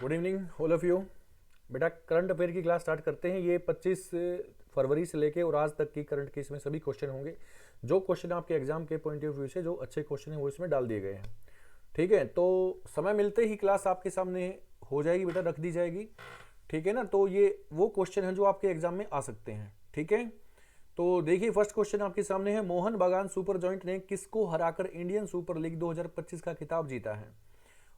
Good evening all of you. बेटा current affair की class start करते हैं। ये 25 फरवरी से लेके और आज तक की करंट के इसमें सभी क्वेश्चन होंगे। जो क्वेश्चन आपके एग्जाम के पॉइंट ऑफ व्यू से जो अच्छे क्वेश्चन हैं वो इसमें डाल दिए गए हैं। ठीक है, तो समय मिलते ही क्लास आपके सामने हो जाएगी बेटा, रख दी जाएगी। ठीक है ना, तो ये वो क्वेश्चन हैं जो आपके एग्जाम में आ सकते हैं। ठीक है, तो देखिए फर्स्ट क्वेश्चन आपके सामने है। मोहन बागान सुपर जॉइंट ने किसको हराकर इंडियन सुपर लीग 2025 का खिताब जीता है?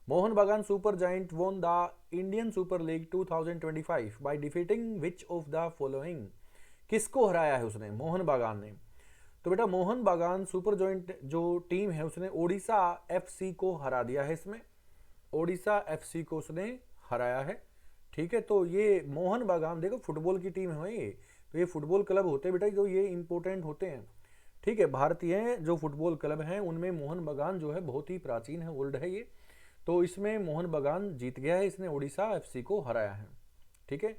मोहन बागान super giant won the Indian Super League 2025 by defeating which of the following? किसको हराया है उसने, मोहन बागान ने? तो बेटा मोहन बागान सुपर जॉइंट जो टीम है उसने ओडिशा एफसी को हरा दिया है। इसमें ओडिशा एफसी को उसने हराया है। ठीक है, तो ये मोहन बागान देखो फुटबॉल की टीम है ये, तो ये फुटबॉल क्लब होते हैं बेटा, तो ये इंपॉर्टेंट होते हैं। ठीक है, भारतीय जो फुटबॉल क्लब हैं उनमें मोहन बागान जो है बहुत ही प्राचीन है, ओल्ड है ये। तो इसमें मोहन बागान जीत गया है, इसने उड़ीसा एफसी को हराया है। ठीक है,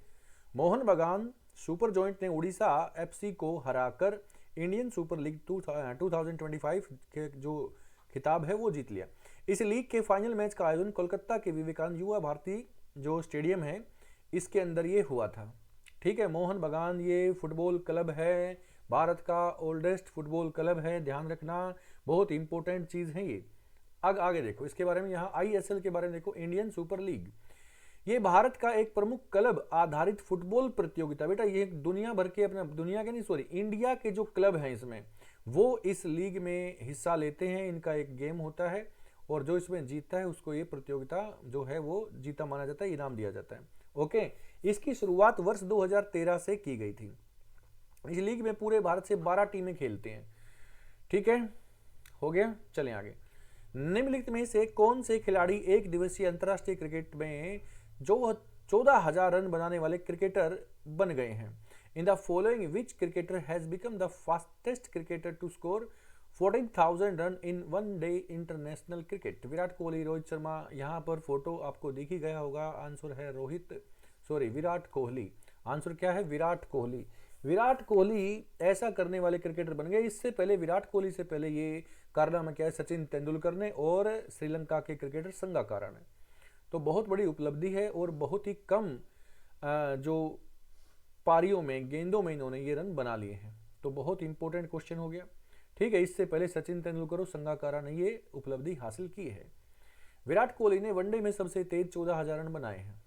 मोहन बागान सुपर जॉइंट ने उड़ीसा एफसी को हराकर इंडियन सुपर लीग 2025 के जो खिताब है वो जीत लिया। इस लीग के फाइनल मैच का आयोजन कोलकाता के विवेकानंद युवा भारती जो स्टेडियम है इसके अंदर ये हुआ था। ठीक है, मोहन बागान ये फुटबॉल क्लब है, भारत का ओल्डेस्ट फुटबॉल क्लब है, ध्यान रखना, बहुत इंपॉर्टेंट चीज है ये। आगे देखो इसके बारे में, यहाँ आईएसएल के बारे में देखो, इंडियन सुपर लीग ये भारत का एक प्रमुख क्लब आधारित फुटबॉल प्रतियोगिता। बेटा ये दुनिया भर के, अपने दुनिया के नहीं सॉरी इंडिया के जो क्लब हैं इसमें वो इस लीग में हिस्सा लेते हैं। इनका एक गेम होता है और जो इसमें जीतता है उसको ये प्रतियोगिता जो है वो जीता माना जाता है, इनाम दिया जाता है। ओके, इसकी शुरुआत वर्ष 2013 से की गई थी। इस लीग में पूरे भारत से 12 टीमें खेलते हैं। ठीक है, हो गया, चलें आगे। निम्नलिखित में से कौन से खिलाड़ी एक दिवसीय अंतरराष्ट्रीय क्रिकेट में जो 14,000 रन बनाने वाले क्रिकेटर बन गए हैं? In the following which cricketer has become the fastest cricketer to score 14,000 run in one day international cricket? Virat Kohli, Rohit Sharma, यहाँ पर फोटो आपको दिख ही गया होगा। आंसर है विराट कोहली। आंसर क्या है? विराट कोहली। विराट कोहली ऐसा करने वाले क्रिकेटर बन गए। इससे पहले विराट कोहली से पहले ये कारनामा क्या है? सचिन तेंदुलकर ने और श्रीलंका के क्रिकेटर संगाकारा ने। तो बहुत बड़ी उपलब्धि है और बहुत ही कम जो पारियों में, गेंदों में इन्होंने ये रन बना लिए हैं। तो बहुत इंपॉर्टेंट क्वेश्चन हो गया। ठीक है, इससे पहले सचिन तेंदुलकर और संगाकारा ने ये उपलब्धि हासिल की है। विराट कोहली ने वनडे में सबसे तेज 14,000 रन बनाए हैं।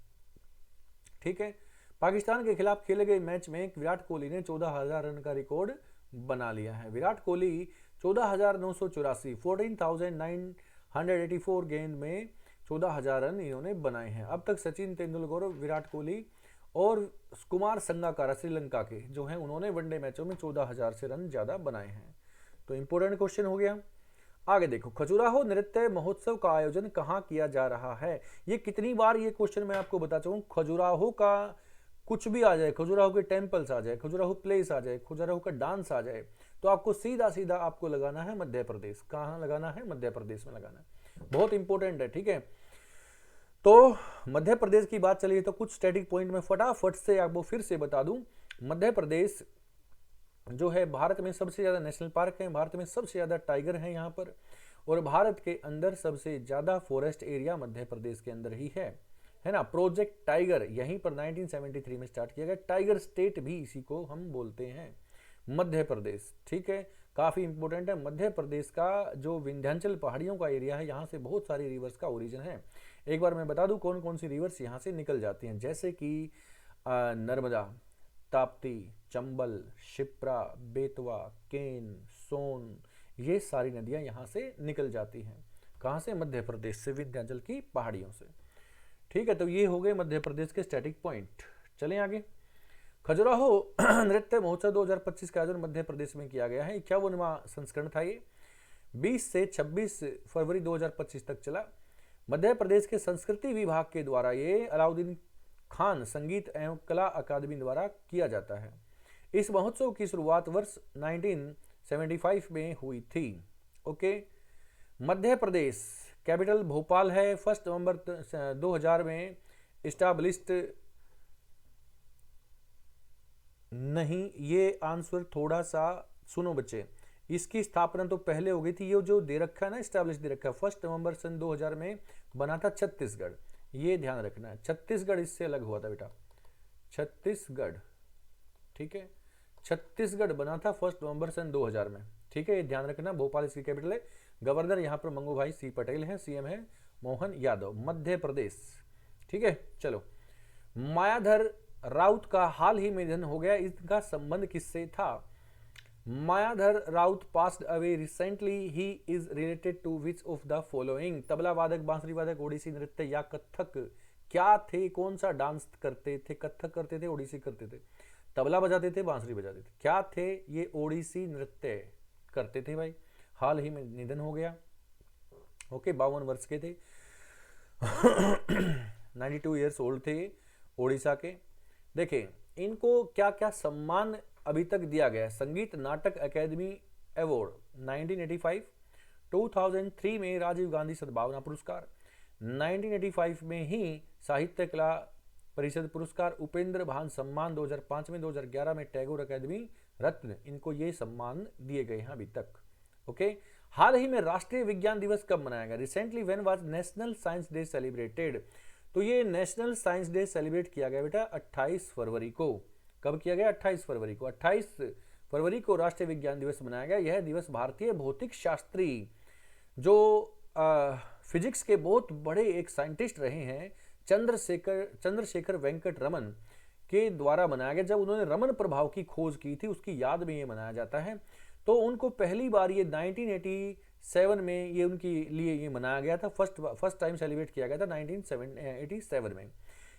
ठीक है, पाकिस्तान के खिलाफ खेले गए मैच में विराट कोहली ने 14,000 रन का रिकॉर्ड बना लिया है। विराट कोहली 14,984 14,984 गेंद में 14,000 रन इन्होंने बनाए हैं। अब तक सचिन तेंदुलकर, विराट कोहली और कुमार संगाकारा श्रीलंका के जो हैं उन्होंने वनडे मैचों में 14,000 से रन ज्यादा बनाए हैं। तो इंपोर्टेंट क्वेश्चन हो गया। आगे देखो, खजुराहो नृत्य महोत्सव का आयोजन कहाँ किया जा रहा है? ये कितनी बार ये क्वेश्चन मैं आपको बता चुका हूँ। खजुराहो का कुछ भी आ जाए, खजुराहो के टेम्पल्स आ जाए, खजुराहो प्लेस आ जाए, खजुराहो का डांस आ जाए, तो आपको सीधा सीधा आपको लगाना है मध्य प्रदेश। कहाँ लगाना है? मध्य प्रदेश में लगाना है। बहुत इंपॉर्टेंट है। ठीक है, तो मध्य प्रदेश की बात चलिए तो कुछ स्टैटिक पॉइंट में फटाफट से आपको फिर से बता दूं। मध्य प्रदेश जो है भारत में सबसे ज्यादा नेशनल पार्क है, भारत में सबसे ज्यादा टाइगर हैं यहाँ पर, और भारत के अंदर सबसे ज्यादा फॉरेस्ट एरिया मध्य प्रदेश के अंदर ही है ना। प्रोजेक्ट टाइगर यहीं पर 1973 में स्टार्ट किया गया। टाइगर स्टेट भी इसी को हम बोलते हैं, मध्य प्रदेश। ठीक है, काफी इंपॉर्टेंट है। मध्य प्रदेश का जो विंध्याचल पहाड़ियों का एरिया है यहाँ से बहुत सारी रिवर्स का ओरिजिन है। एक बार मैं बता दूं कौन कौन सी रिवर्स यहाँ से निकल जाती हैं, जैसे कि नर्मदा, ताप्ती, चंबल, शिप्रा, बेतवा, केन, सोन, ये सारी नदियां यहाँ से निकल जाती हैं। कहाँ से? मध्य प्रदेश से, विंध्याचल की पहाड़ियों से। ठीक है, तो ये हो गए मध्य प्रदेश के स्टैटिक पॉइंट। चलें आगे। खजुराहो नृत्य महोत्सव 2025 का आयोजन मध्य प्रदेश में किया गया है। 51वां संस्करण था ये। 20 से 26 फरवरी 2025 तक चला। मध्य प्रदेश के संस्कृति विभाग के द्वारा ये अलाउद्दीन खान संगीत एवं कला अकादमी द्वारा किया जाता है। इस महोत्सव की शुरुआत वर्ष 1975 में हुई थी। ओके, मध्य प्रदेश कैपिटल भोपाल है। 1 नवंबर 2000 में इस्टाब्लिश्ड नहीं, ये आंसर थोड़ा सा सुनो बच्चे, इसकी स्थापना तो पहले हो गई थी। ये जो दे रखा है ना, स्टैब्लिश दे रखा है 1 नवंबर सन 2000 में बना था छत्तीसगढ़। ये ध्यान रखना है। छत्तीसगढ़ इससे अलग हुआ था बेटा, छत्तीसगढ़, ठीक है, छत्तीसगढ़ बना था 1 नवंबर सन 2000 में, ठीक है, ये ध्यान रखना। भोपाल इसकी कैपिटल है। गवर्नर यहाँ पर मंगूभाई सी पटेल हैं, सीएम है मोहन यादव, मध्य प्रदेश, ठीक है। चलो, मायाधर राउत का हाल ही में निधन हो गया, इसका संबंध किससे था? Mayadhar Raut passed away recently, he is related to which of the following? Tabla वादक, बांसुरी वादक, ओडिसी नृत्य या कथक क्या थे? कौन सा डांस करते थे? कथक करते थे, ओडिसी करते थे, तबला बजाते थे, बांसुरी बजाते थे, क्या थे? ये ओडिसी नृत्य करते थे भाई। हाल ही में निधन हो गया, ओके, 52 वर्ष के थे। 92 ईयर्स ओल्ड थे ये, ओडिशा के। देखें इनको क्या क्या सम्मान अभी तक दिया गया है। संगीत नाटक अकेडमी अवार्ड 1985, 2003 में राजीव गांधी सद्भावना पुरस्कार, 1985 में ही साहित्य कला परिषद पुरस्कार, उपेंद्र भान सम्मान 2005 में, 2011 में टैगोर अकेडमी रत्न, इनको ये सम्मान दिए गए हैं अभी तक, ओके। हाल ही में राष्ट्रीय विज्ञान दिवस कब मनाया गया? Recently when was national science day celebrated? तो ये नेशनल साइंस डे सेलिब्रेट किया गया बेटा 28 फरवरी को। कब किया गया? 28 फरवरी को। 28 फरवरी को राष्ट्रीय विज्ञान दिवस मनाया गया। यह दिवस भारतीय भौतिक शास्त्री जो फिजिक्स के बहुत बड़े एक साइंटिस्ट रहे हैं चंद्रशेखर वेंकट रमन के द्वारा मनाया गया। जब उन्होंने रमन प्रभाव की खोज की थी उसकी याद में ये मनाया जाता है। तो उनको पहली बार ये 1987 में ये उनके लिए ये मनाया गया था, फर्स्ट टाइम सेलिब्रेट किया गया था 1987 में।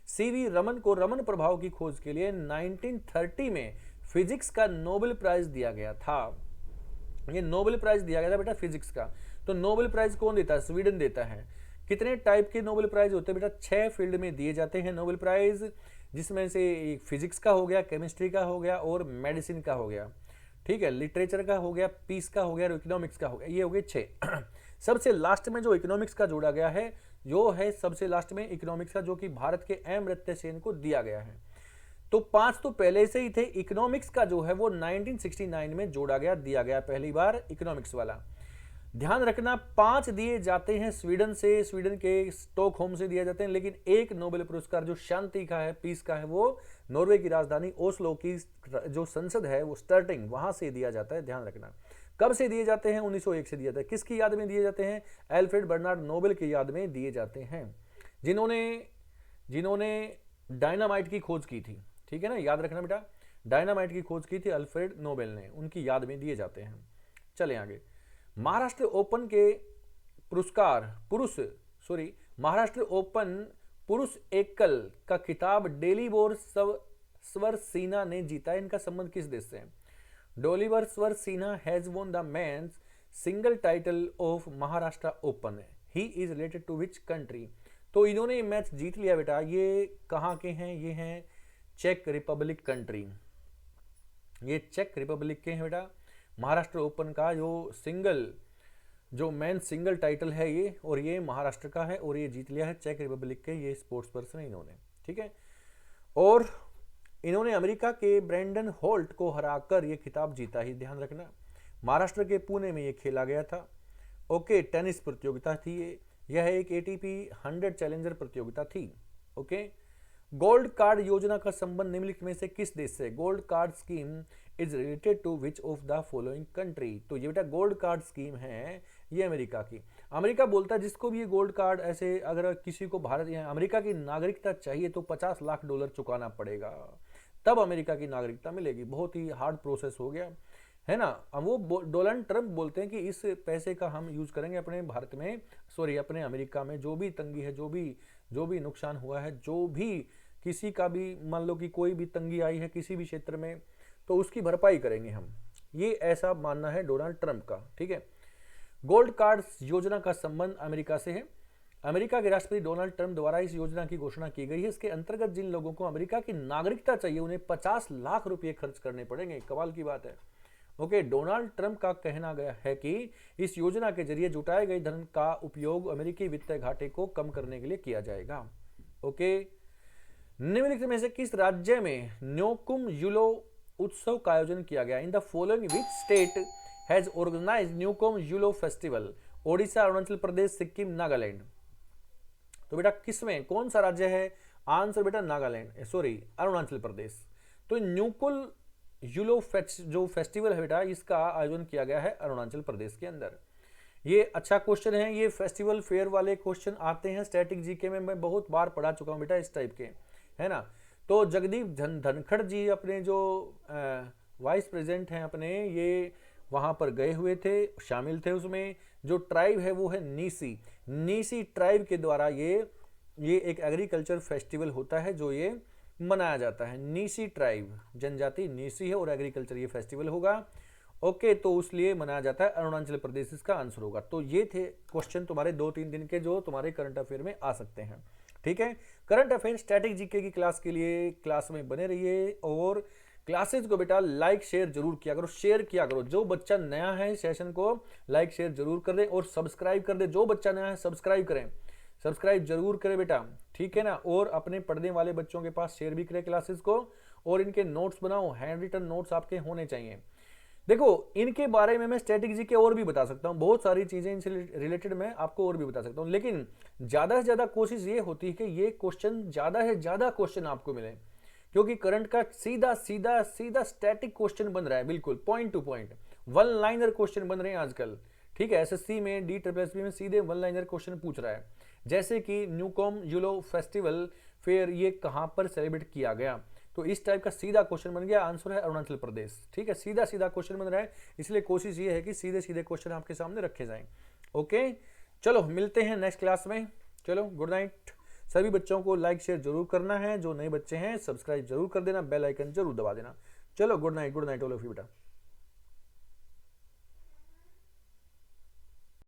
सीवी रमन को रमन प्रभाव की खोज के लिए 1930 में फिजिक्स का नोबेल प्राइज दिया गया था। ये नोबेल प्राइज दिया गया था बेटा फिजिक्स का। तो नोबेल प्राइज कौन देता है? स्वीडन देता है। कितने टाइप के नोबेल प्राइज होते हैं बेटा? 6 फील्ड में दिए जाते हैं नोबेल प्राइज, जिसमें से फिजिक्स का हो गया, केमिस्ट्री का हो गया और मेडिसिन का हो गया, ठीक है, लिटरेचर का हो गया, पीस का हो गया और इकोनॉमिक्स का हो गया। ये हो गए 6। सबसे लास्ट में जो इकोनॉमिक्स का जोड़ा गया है जो है सबसे लास्ट में इकोनॉमिक्स का, जो कि भारत के अमर्त्य सेन को दिया गया है। तो 5 तो पहले से ही थे। इकोनॉमिक्स का जो है वो 1969 में जोड़ा गया, दिया गया पहली बार इकोनॉमिक्स वाला। ध्यान रखना 5 दिए जाते हैं स्वीडन से, स्वीडन के स्टॉकहोम से दिए जाते हैं, लेकिन एक नोबेल पुरस्कार जो शांति का है, पीस का है, वो नॉर्वे की राजधानी ओस्लो की जो संसद है वो स्टार्टिंग वहां से दिया जाता है। ध्यान रखना कब से दिए जाते हैं? 1901 से दिया जाता है। किसकी याद में दिए जाते हैं? एल्फ्रेड बर्नार्ड नोबेल की याद में दिए जाते हैं, जिन्होंने डायनामाइट की खोज की थी, ठीक है ना, याद रखना बेटा, डायनामाइट की खोज की थी अल्फ्रेड नोबेल ने, उनकी याद में दिए जाते हैं। चले आगे। महाराष्ट्र ओपन के महाराष्ट्र ओपन पुरुष एकल का खिताब डेलीवर स्वर सिन्हा ने जीता। इनका संबंध किस देश से है? Dolivar Swar Sinha has won the men's single title of Maharashtra open. He is related to which country? तो इन्होंने मैच जीत लिया बेटा। ये कहाँ के हैं? ये हैं चेक रिपब्लिक कंट्री, ये चेक रिपब्लिक के हैं बेटा। महाराष्ट्र ओपन का जो मेन सिंगल टाइटल है ये, और ये महाराष्ट्र का है और ये जीत लिया है चेक रिपब्लिक के ये स्पोर्ट्स पर्सन है इन्होंने, ठीक है। और इन्होंने अमेरिका के ब्रैंडन होल्ट को हराकर ये खिताब जीता ही, ध्यान रखना। महाराष्ट्र के पुणे में ये खेला गया था, ओके। टेनिस प्रतियोगिता थी ये, यह एक एटीपी 100 चैलेंजर प्रतियोगिता थी, ओके। गोल्ड कार्ड योजना का संबंध निम्नलिखित में से किस देश से? Gold card scheme is related to which of the following country? तो ये बेटा गोल्ड कार्ड स्कीम है ये अमेरिका की। अमेरिका बोलता है जिसको भी ये गोल्ड कार्ड, ऐसे अगर किसी को भारत या अमेरिका की नागरिकता चाहिए तो $50 लाख चुकाना पड़ेगा, तब अमेरिका की नागरिकता मिलेगी। बहुत ही हार्ड प्रोसेस हो गया है ना। अब वो डोनाल्ड ट्रंप बोलते हैं कि इस पैसे का हम यूज करेंगे अपने भारत में, अपने अमेरिका में जो भी तंगी है, जो भी नुकसान हुआ है, जो भी किसी का भी मान लो कि कोई भी तंगी आई है किसी भी क्षेत्र में, तो उसकी भरपाई करेंगे हम। ये ऐसा मानना है डोनाल्ड ट्रंप का, ठीक है। गोल्ड कार्ड योजना का संबंध अमेरिका से है। अमेरिका के राष्ट्रपति डोनाल्ड ट्रंप द्वारा इस योजना की घोषणा की गई है। इसके अंतर्गत जिन लोगों को अमेरिका की नागरिकता चाहिए उन्हें $50 लाख खर्च करने पड़ेंगे। कमाल की बात है, ओके। डोनाल्ड ट्रंप का कहना गया है कि इस योजना के जरिए जुटाए गए धन का उपयोग अमेरिकी वित्तीय घाटे को कम करने के लिए किया जाएगा, ओके। निम्नलिखित में से किस राज्य में न्योकुम युलो उत्सव का आयोजन किया गया? In the following which state has organised Nyokum Yullo festival? Odisha, Arunachal Pradesh, Sikkim, Nagaland. तो बेटा किसमें, कौन सा राज्य है, आंसर बेटा नागालैंड, सॉरी अरुणाचल प्रदेश। तो न्यूकुल यूलो जो फेस्टिवल है बेटा, इसका आयोजन किया गया है अरुणाचल प्रदेश के अंदर। ये अच्छा क्वेश्चन है, ये फेस्टिवल फेयर वाले क्वेश्चन आते हैं स्टैटिक जीके में, मैं बहुत बार पढ़ा चुका हूं बेटा इस टाइप के, है ना। तो जगदीप धनखड़ जी अपने जो वाइस प्रेसिडेंट हैं अपने, ये वहां पर गए हुए थे, शामिल थे उसमें। जो ट्राइब है वो है नीसी, नीसी ट्राइब के द्वारा ये एक एग्रीकल्चर फेस्टिवल होता है जो ये मनाया जाता है। नीसी ट्राइब, जनजाति नीसी है और एग्रीकल्चर ये फेस्टिवल होगा। ओके, तो इसलिए मनाया जाता है अरुणाचल प्रदेश, इसका आंसर होगा। तो ये थे क्वेश्चन तुम्हारे 2-3 दिन के जो तुम्हारे करंट अफेयर में आ सकते हैं। ठीक है, करंट अफेयर स्टैटिक जीके की क्लास के लिए क्लास में बने रहिए और क्लासेज को बेटा लाइक शेयर जरूर किया करो, शेयर किया करो। जो बच्चा नया है सेशन को लाइक शेयर जरूर कर दे और सब्सक्राइब कर दे। जो बच्चा नया है सब्सक्राइब करें, सब्सक्राइब जरूर करें बेटा, ठीक है ना। और अपने पढ़ने वाले बच्चों के पास शेयर भी करें क्लासेस को, और इनके नोट्स बनाओ, हैंड रिटन नोट्स आपके होने चाहिए। देखो इनके बारे में मैं स्टैटिक जीके और भी बता सकता हूँ, बहुत सारी चीजें इनसे रिलेटेड मैं आपको और भी बता सकता हूँ, लेकिन ज्यादा से ज्यादा कोशिश ये होती है कि ये क्वेश्चन ज्यादा से ज्यादा क्वेश्चन आपको मिले, क्योंकि करंट का सीधा सीधा सीधा स्टैटिक क्वेश्चन बन रहा है, बिल्कुल point two point, one liner question बन रहे हैं आजकल। ठीक है, एसएससी में DSSB में सीधे वन लाइनर क्वेश्चन पूछ रहा है, जैसे कि न्यूकॉम यूलो फेस्टिवल फेयर ये कहां पर सेलिब्रेट किया गया, तो इस टाइप का सीधा क्वेश्चन बन गया, आंसर है अरुणाचल प्रदेश। ठीक है, सीधा सीधा क्वेश्चन बन रहा है, इसलिए कोशिश ये है कि सीधे सीधे क्वेश्चन आपके सामने रखे जाएं। ओके, चलो मिलते हैं नेक्स्ट क्लास में। चलो गुड नाइट। सभी बच्चों को लाइक शेयर जरूर करना है, जो नए बच्चे हैं सब्सक्राइब जरूर कर देना, बेल आइकन जरूर दबा देना। चलो good night all of you बेटा।